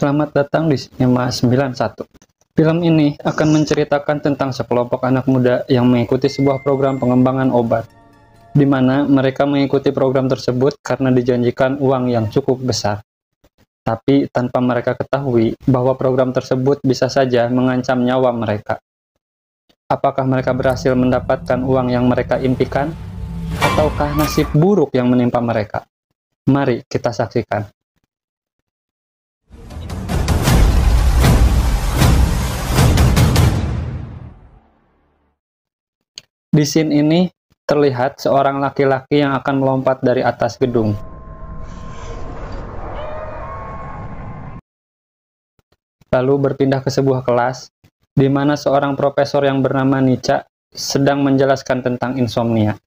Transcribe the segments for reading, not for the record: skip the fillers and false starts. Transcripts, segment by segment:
Selamat datang di Cinema 91. Film ini akan menceritakan tentang sekelompok anak muda yang mengikuti sebuah program pengembangan obat, di mana mereka mengikuti program tersebut karena dijanjikan uang yang cukup besar. Tapi tanpa mereka ketahui bahwa program tersebut bisa saja mengancam nyawa mereka. Apakah mereka berhasil mendapatkan uang yang mereka impikan? Ataukah nasib buruk yang menimpa mereka? Mari kita saksikan. Di scene ini, terlihat seorang laki-laki yang akan melompat dari atas gedung. Lalu berpindah ke sebuah kelas, di mana seorang profesor yang bernama Nica sedang menjelaskan tentang insomnia.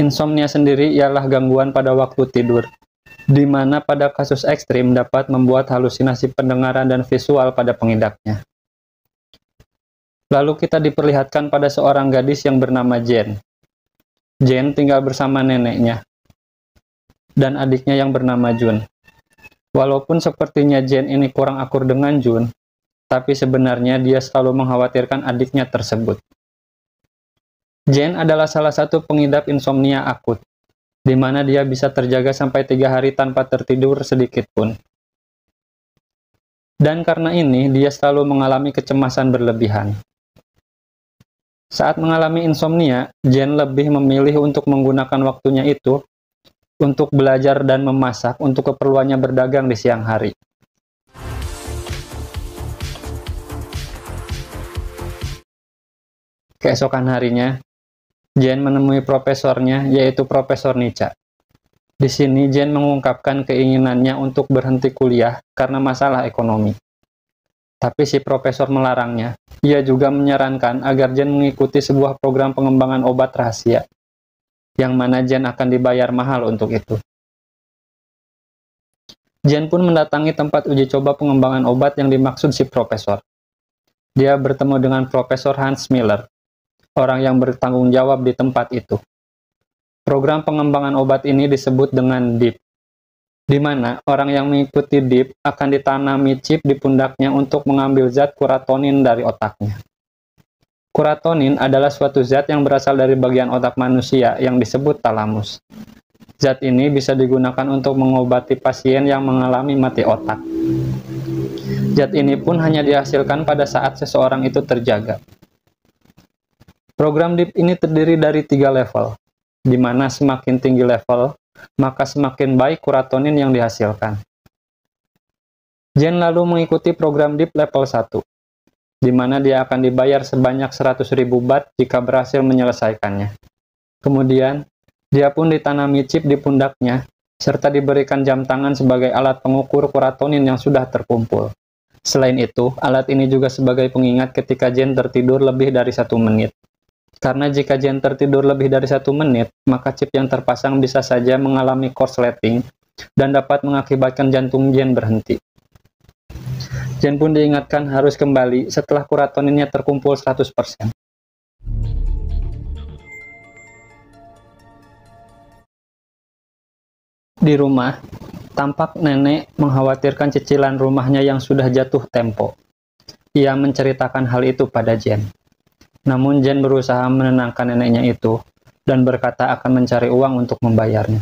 Insomnia sendiri ialah gangguan pada waktu tidur, di mana pada kasus ekstrim dapat membuat halusinasi pendengaran dan visual pada pengidapnya. Lalu kita diperlihatkan pada seorang gadis yang bernama Jen. Jen tinggal bersama neneknya dan adiknya yang bernama Jun. Walaupun sepertinya Jen ini kurang akur dengan Jun, tapi sebenarnya dia selalu mengkhawatirkan adiknya tersebut. Jen adalah salah satu pengidap insomnia akut, di mana dia bisa terjaga sampai 3 hari tanpa tertidur sedikit pun. Dan karena ini, dia selalu mengalami kecemasan berlebihan. Saat mengalami insomnia, Jen lebih memilih untuk menggunakan waktunya itu untuk belajar dan memasak untuk keperluannya berdagang di siang hari. Keesokan harinya, Jen menemui profesornya, yaitu Profesor Nica. Di sini, Jen mengungkapkan keinginannya untuk berhenti kuliah karena masalah ekonomi. Tapi si profesor melarangnya. Ia juga menyarankan agar Jen mengikuti sebuah program pengembangan obat rahasia, yang mana Jen akan dibayar mahal untuk itu. Jen pun mendatangi tempat uji coba pengembangan obat yang dimaksud si profesor. Dia bertemu dengan Profesor Hans Miller, orang yang bertanggung jawab di tempat itu. Program pengembangan obat ini disebut dengan DIP, di mana orang yang mengikuti DIP akan ditanami chip di pundaknya untuk mengambil zat kuratonin dari otaknya. Kuratonin adalah suatu zat yang berasal dari bagian otak manusia yang disebut talamus. Zat ini bisa digunakan untuk mengobati pasien yang mengalami mati otak. Zat ini pun hanya dihasilkan pada saat seseorang itu terjaga. Program DIP ini terdiri dari 3 level, di mana semakin tinggi level, maka semakin baik kuratonin yang dihasilkan. Jen lalu mengikuti program DIP level 1, di mana dia akan dibayar sebanyak 100.000 baht jika berhasil menyelesaikannya. Kemudian, dia pun ditanami chip di pundaknya, serta diberikan jam tangan sebagai alat pengukur kuratonin yang sudah terkumpul. Selain itu, alat ini juga sebagai pengingat ketika Jen tertidur lebih dari 1 menit. Karena jika Jen tertidur lebih dari 1 menit, maka chip yang terpasang bisa saja mengalami korsleting dan dapat mengakibatkan jantung Jen berhenti. Jen pun diingatkan harus kembali setelah kuratoninnya terkumpul 100%. Di rumah, tampak nenek mengkhawatirkan cicilan rumahnya yang sudah jatuh tempo. Ia menceritakan hal itu pada Jen. Namun Jen berusaha menenangkan neneknya itu dan berkata akan mencari uang untuk membayarnya.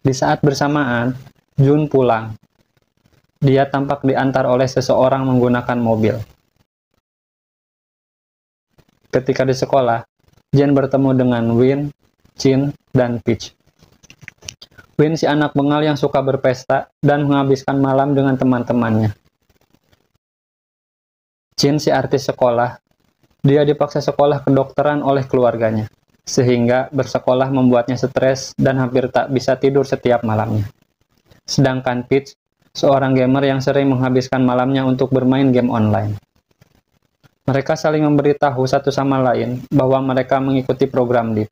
Di saat bersamaan, Jun pulang. Dia tampak diantar oleh seseorang menggunakan mobil. Ketika di sekolah, Jen bertemu dengan Win, Chin, dan Peach. Win si anak bengal yang suka berpesta dan menghabiskan malam dengan teman-temannya. Chin si artis sekolah. Dia dipaksa sekolah kedokteran oleh keluarganya, sehingga bersekolah membuatnya stres dan hampir tak bisa tidur setiap malamnya. Sedangkan Peach, seorang gamer yang sering menghabiskan malamnya untuk bermain game online. Mereka saling memberitahu satu sama lain bahwa mereka mengikuti program DIP.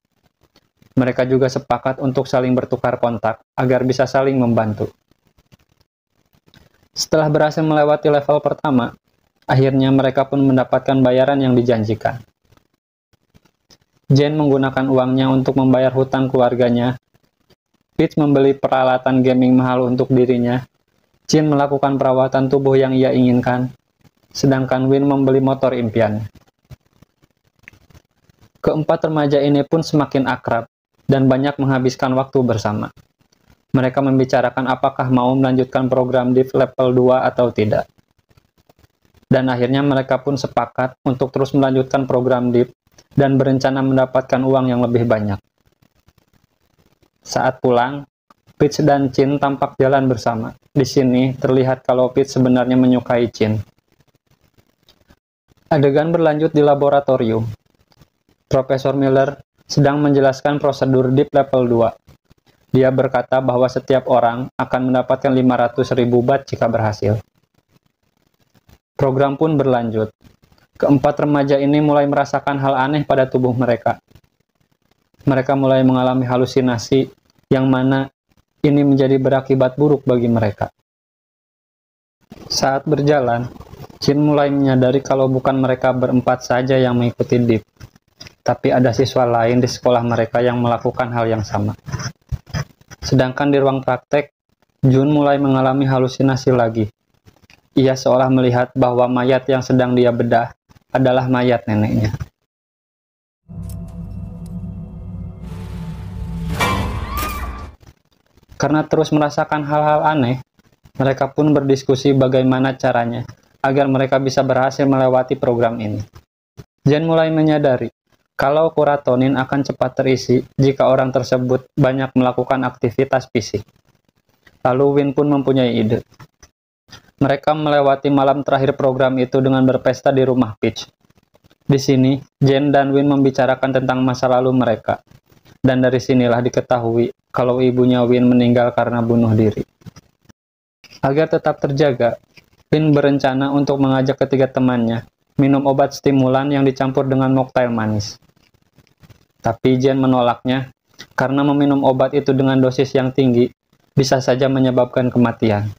Mereka juga sepakat untuk saling bertukar kontak agar bisa saling membantu. Setelah berhasil melewati level pertama, akhirnya mereka pun mendapatkan bayaran yang dijanjikan. Jen menggunakan uangnya untuk membayar hutang keluarganya. Peach membeli peralatan gaming mahal untuk dirinya. Jin melakukan perawatan tubuh yang ia inginkan, sedangkan Win membeli motor impiannya. Keempat remaja ini pun semakin akrab dan banyak menghabiskan waktu bersama. Mereka membicarakan apakah mau melanjutkan program DIP level 2 atau tidak. Dan akhirnya mereka pun sepakat untuk terus melanjutkan program DIP dan berencana mendapatkan uang yang lebih banyak. Saat pulang, Peach dan Chin tampak jalan bersama. Di sini terlihat kalau Peach sebenarnya menyukai Chin. Adegan berlanjut di laboratorium. Profesor Miller sedang menjelaskan prosedur DIP level 2. Dia berkata bahwa setiap orang akan mendapatkan 500.000 bat jika berhasil. Program pun berlanjut. Keempat remaja ini mulai merasakan hal aneh pada tubuh mereka. Mereka mulai mengalami halusinasi, yang mana ini menjadi berakibat buruk bagi mereka. Saat berjalan, Jin mulai menyadari kalau bukan mereka berempat saja yang mengikuti DIP, tapi ada siswa lain di sekolah mereka yang melakukan hal yang sama. Sedangkan di ruang praktek, Jun mulai mengalami halusinasi lagi. Ia seolah melihat bahwa mayat yang sedang dia bedah adalah mayat neneknya. Karena terus merasakan hal-hal aneh, mereka pun berdiskusi bagaimana caranya agar mereka bisa berhasil melewati program ini. Jen mulai menyadari kalau kuratonin akan cepat terisi jika orang tersebut banyak melakukan aktivitas fisik. Lalu Win pun mempunyai ide. Mereka melewati malam terakhir program itu dengan berpesta di rumah Peach. Di sini, Jen dan Win membicarakan tentang masa lalu mereka. Dan dari sinilah diketahui kalau ibunya Win meninggal karena bunuh diri. Agar tetap terjaga, Win berencana untuk mengajak ketiga temannya minum obat stimulan yang dicampur dengan mocktail manis. Tapi Jen menolaknya karena meminum obat itu dengan dosis yang tinggi bisa saja menyebabkan kematian.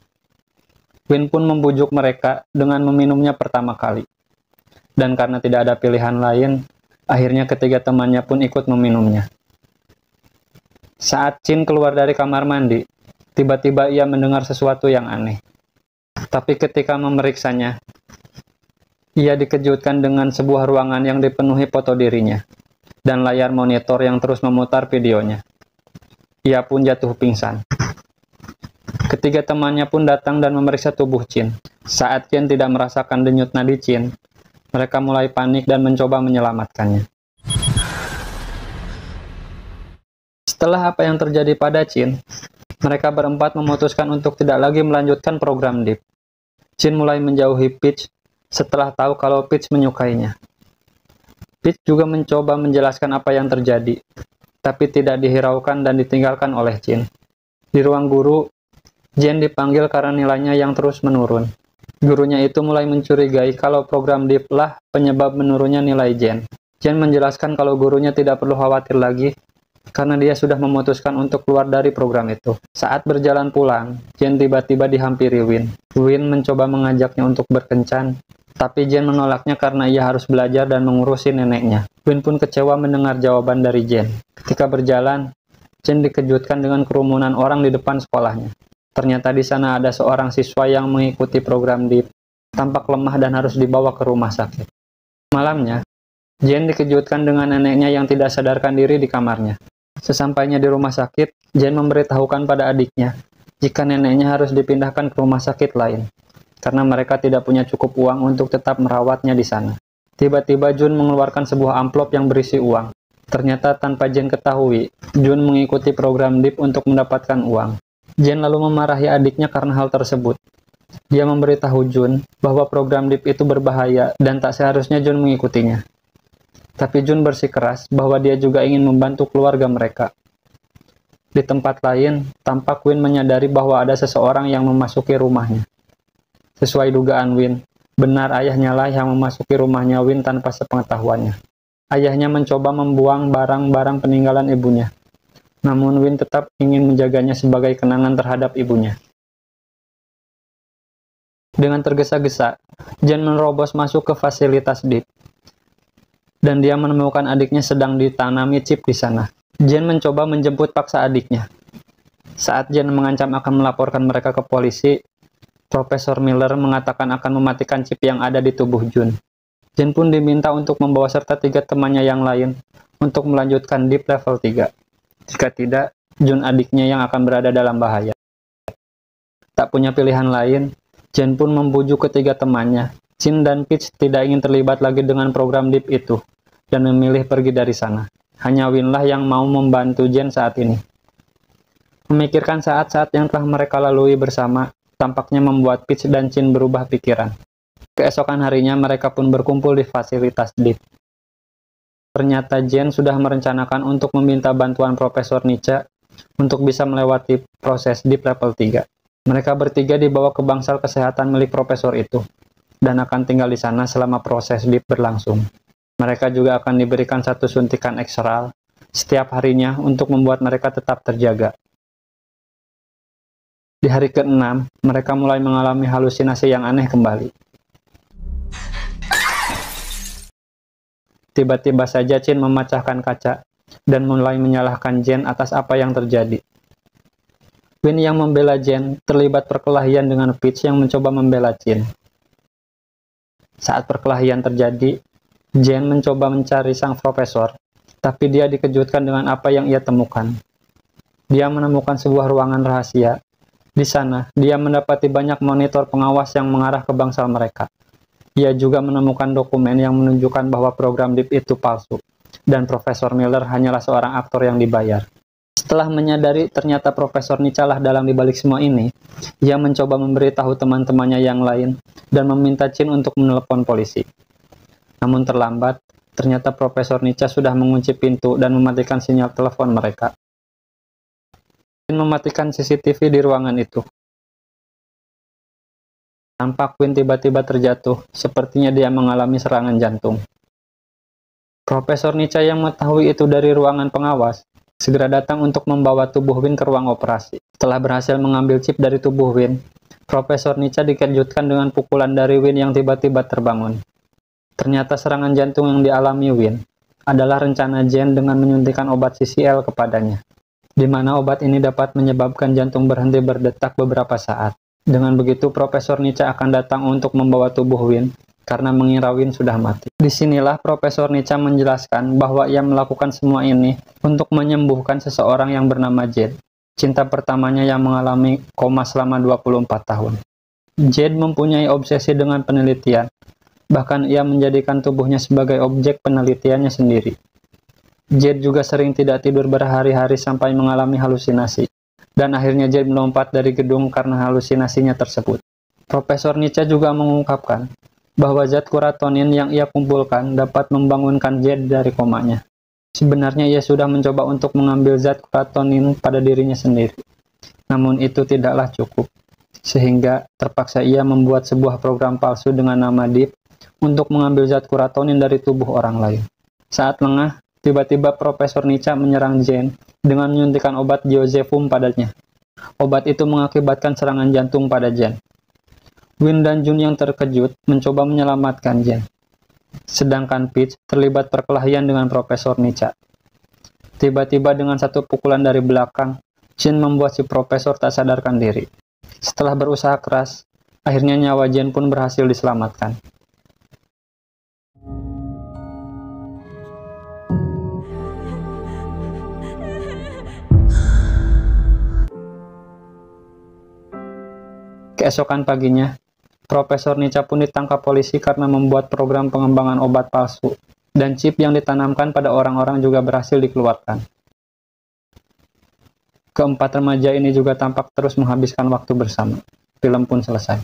Win pun membujuk mereka dengan meminumnya pertama kali. Dan karena tidak ada pilihan lain, akhirnya ketiga temannya pun ikut meminumnya. Saat Chin keluar dari kamar mandi, tiba-tiba ia mendengar sesuatu yang aneh. Tapi ketika memeriksanya, ia dikejutkan dengan sebuah ruangan yang dipenuhi foto dirinya dan layar monitor yang terus memutar videonya. Ia pun jatuh pingsan. Ketiga temannya pun datang dan memeriksa tubuh Chin. Saat Chin tidak merasakan denyut nadi Chin, mereka mulai panik dan mencoba menyelamatkannya. Setelah apa yang terjadi pada Chin, mereka berempat memutuskan untuk tidak lagi melanjutkan program DIP. Chin mulai menjauhi Peach setelah tahu kalau Peach menyukainya. Peach juga mencoba menjelaskan apa yang terjadi, tapi tidak dihiraukan dan ditinggalkan oleh Chin. Di ruang guru, Jen dipanggil karena nilainya yang terus menurun. Gurunya itu mulai mencurigai kalau program DIP lah penyebab menurunnya nilai Jen. Jen menjelaskan kalau gurunya tidak perlu khawatir lagi, karena dia sudah memutuskan untuk keluar dari program itu. Saat berjalan pulang, Jen tiba-tiba dihampiri Win. Win mencoba mengajaknya untuk berkencan, tapi Jen menolaknya karena ia harus belajar dan mengurusi neneknya. Win pun kecewa mendengar jawaban dari Jen. Ketika berjalan, Jen dikejutkan dengan kerumunan orang di depan sekolahnya. Ternyata di sana ada seorang siswa yang mengikuti program DIP, tampak lemah dan harus dibawa ke rumah sakit. Malamnya, Jen dikejutkan dengan neneknya yang tidak sadarkan diri di kamarnya. Sesampainya di rumah sakit, Jen memberitahukan pada adiknya jika neneknya harus dipindahkan ke rumah sakit lain, karena mereka tidak punya cukup uang untuk tetap merawatnya di sana. Tiba-tiba Jun mengeluarkan sebuah amplop yang berisi uang. Ternyata tanpa Jen ketahui, Jun mengikuti program DIP untuk mendapatkan uang. Jen lalu memarahi adiknya karena hal tersebut. Dia memberitahu Jun bahwa program DIP itu berbahaya dan tak seharusnya Jun mengikutinya. Tapi Jun bersikeras bahwa dia juga ingin membantu keluarga mereka. Di tempat lain, tampak Win menyadari bahwa ada seseorang yang memasuki rumahnya. Sesuai dugaan Win, benar ayahnya lah yang memasuki rumahnya Win tanpa sepengetahuannya. Ayahnya mencoba membuang barang-barang peninggalan ibunya. Namun Win tetap ingin menjaganya sebagai kenangan terhadap ibunya. Dengan tergesa-gesa, Jen menerobos masuk ke fasilitas DIP. Dan dia menemukan adiknya sedang ditanami chip di sana. Jen mencoba menjemput paksa adiknya. Saat Jen mengancam akan melaporkan mereka ke polisi, Profesor Miller mengatakan akan mematikan chip yang ada di tubuh Jun. Jin pun diminta untuk membawa serta 3 temannya yang lain untuk melanjutkan Deep Level 3. Jika tidak, Jun adiknya yang akan berada dalam bahaya. Tak punya pilihan lain, Jin pun membujuk ketiga temannya. Chin dan Peach tidak ingin terlibat lagi dengan program Deep itu, dan memilih pergi dari sana. Hanya Win lah yang mau membantu Jin saat ini. Memikirkan saat-saat yang telah mereka lalui bersama, tampaknya membuat Peach dan Chin berubah pikiran. Keesokan harinya mereka pun berkumpul di fasilitas Deep. Ternyata Jen sudah merencanakan untuk meminta bantuan Profesor Nietzsche untuk bisa melewati proses Deep Level 3. Mereka bertiga dibawa ke bangsal kesehatan milik profesor itu, dan akan tinggal di sana selama proses Deep berlangsung. Mereka juga akan diberikan 1 suntikan ekstral setiap harinya untuk membuat mereka tetap terjaga. Di hari ke-6, mereka mulai mengalami halusinasi yang aneh kembali. Tiba-tiba saja Chin memecahkan kaca dan mulai menyalahkan Jen atas apa yang terjadi. Win yang membela Jen terlibat perkelahian dengan Peach yang mencoba membela Chin. Saat perkelahian terjadi, Jen mencoba mencari sang profesor, tapi dia dikejutkan dengan apa yang ia temukan. Dia menemukan sebuah ruangan rahasia. Di sana, dia mendapati banyak monitor pengawas yang mengarah ke bangsal mereka. Ia juga menemukan dokumen yang menunjukkan bahwa program Deep itu palsu, dan Profesor Miller hanyalah seorang aktor yang dibayar. Setelah menyadari ternyata Profesor Nietzsche lah dalam dibalik semua ini, ia mencoba memberitahu teman-temannya yang lain dan meminta Chin untuk menelepon polisi. Namun terlambat, ternyata Profesor Nietzsche sudah mengunci pintu dan mematikan sinyal telepon mereka. Chin mematikan CCTV di ruangan itu. Tampak Quinn tiba-tiba terjatuh, sepertinya dia mengalami serangan jantung. Profesor Nietzsche yang mengetahui itu dari ruangan pengawas, segera datang untuk membawa tubuh Win ke ruang operasi. Setelah berhasil mengambil chip dari tubuh Win, Profesor Nietzsche dikejutkan dengan pukulan dari Win yang tiba-tiba terbangun. Ternyata serangan jantung yang dialami Win adalah rencana Jen dengan menyuntikkan obat CCL kepadanya, di mana obat ini dapat menyebabkan jantung berhenti berdetak beberapa saat. Dengan begitu, Profesor Nietzsche akan datang untuk membawa tubuh Win, karena mengira Win sudah mati. Disinilah Profesor Nietzsche menjelaskan bahwa ia melakukan semua ini untuk menyembuhkan seseorang yang bernama Jade, cinta pertamanya yang mengalami koma selama 24 tahun. Jade mempunyai obsesi dengan penelitian, bahkan ia menjadikan tubuhnya sebagai objek penelitiannya sendiri. Jade juga sering tidak tidur berhari-hari sampai mengalami halusinasi. Dan akhirnya Jade melompat dari gedung karena halusinasinya tersebut. Profesor Nietzsche juga mengungkapkan bahwa zat kuratonin yang ia kumpulkan dapat membangunkan Jade dari komanya. Sebenarnya ia sudah mencoba untuk mengambil zat kuratonin pada dirinya sendiri. Namun itu tidaklah cukup, sehingga terpaksa ia membuat sebuah program palsu dengan nama Deep untuk mengambil zat kuratonin dari tubuh orang lain. Saat lengah, tiba-tiba Profesor Nietzsche menyerang Jen dengan menyuntikkan obat diazepam padanya. Obat itu mengakibatkan serangan jantung pada Jen. Win dan Jun yang terkejut mencoba menyelamatkan Jen. Sedangkan Peach terlibat perkelahian dengan Profesor Nietzsche. Tiba-tiba dengan satu pukulan dari belakang, Jin membuat si profesor tak sadarkan diri. Setelah berusaha keras, akhirnya nyawa Jen pun berhasil diselamatkan. Keesokan paginya, Profesor Nietzsche pun ditangkap polisi karena membuat program pengembangan obat palsu, dan chip yang ditanamkan pada orang-orang juga berhasil dikeluarkan. Keempat remaja ini juga tampak terus menghabiskan waktu bersama. Film pun selesai.